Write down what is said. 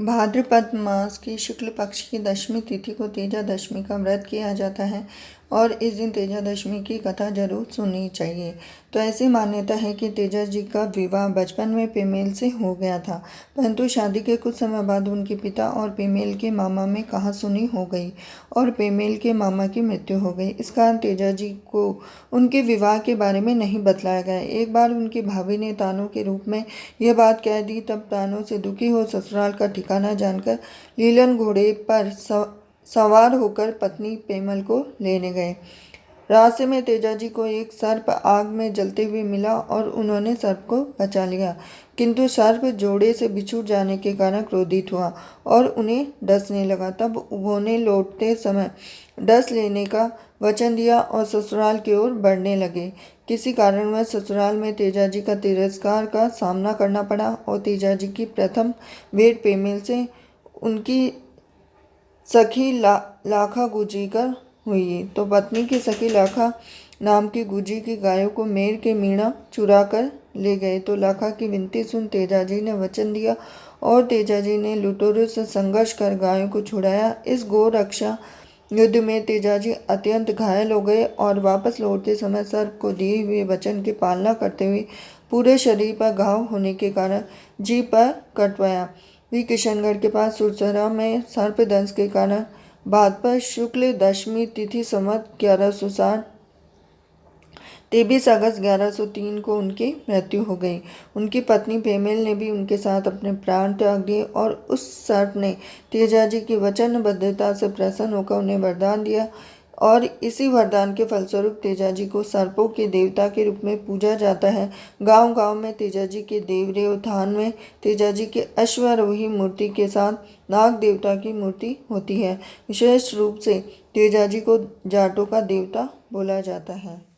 भाद्रपद मास की शुक्ल पक्ष की दशमी तिथि को तेजा दशमी का व्रत किया जाता है और इस दिन तेजा दशमी की कथा जरूर सुननी चाहिए। तो ऐसी मान्यता है कि तेजा जी का विवाह बचपन में पेमेल से हो गया था, परंतु शादी के कुछ समय बाद उनके पिता और पेमेल के मामा में कहासुनी हो गई और पेमेल के मामा की मृत्यु हो गई। इस कारण तेजा जी को उनके विवाह के बारे में नहीं बतलाया गया। एक बार उनकी भाभी ने तानों के रूप में यह बात कह दी, तब तानों से दुखी हो ससुराल का ठिकाना जानकर लीलन घोड़े पर सवार होकर पत्नी पेमल को लेने गए। रास्ते में तेजा जी को एक सर्प आग में जलते हुए मिला और उन्होंने सर्प को बचा लिया, किंतु सर्प जोड़े से बिछुड़ जाने के कारण क्रोधित हुआ और उन्हें डसने लगा। तब उन्होंने लौटते समय डस लेने का वचन दिया और ससुराल की ओर बढ़ने लगे। किसी कारणवश ससुराल में तेजा जी का तिरस्कार का सामना करना पड़ा और तेजा जी की प्रथम भेंट पेमेल से उनकी सखी लाखा गुजी कर हुई। तो पत्नी की सखी लाखा नाम की गुजी की गायों को मेर के मीणा चुरा कर ले गए। तो लाखा की विनती सुन तेजा जी ने वचन दिया और तेजा जी ने लुटेरों से संघर्ष कर गायों को छुड़ाया। इस गौ रक्षा युद्ध में तेजा जी अत्यंत घायल हो गए और वापस लौटते समय सर्प को दिए हुए वचन की पालना करते हुए पूरे शरीर पर घाव होने के कारण जी पर कटवाया। भी किशनगढ़ के पास सुरसरा में सर्पदंश के कारण भाद्रपद शुक्ल दशमी तिथि संवत 1160 23 अगस्त 1103 को उनकी मृत्यु हो गई। उनकी पत्नी पेमेल ने भी उनके साथ अपने प्राण त्याग दिए और उस सर्प ने तेजा जी की वचनबद्धता से प्रसन्न होकर उन्हें वरदान दिया और इसी वरदान के फलस्वरूप तेजा जी को सर्पों के देवता के रूप में पूजा जाता है। गांव-गांव में तेजा जी के देवरेव थान में तेजा जी के अश्वारोही मूर्ति के साथ नाग देवता की मूर्ति होती है। विशेष रूप से तेजा जी को जाटों का देवता बोला जाता है।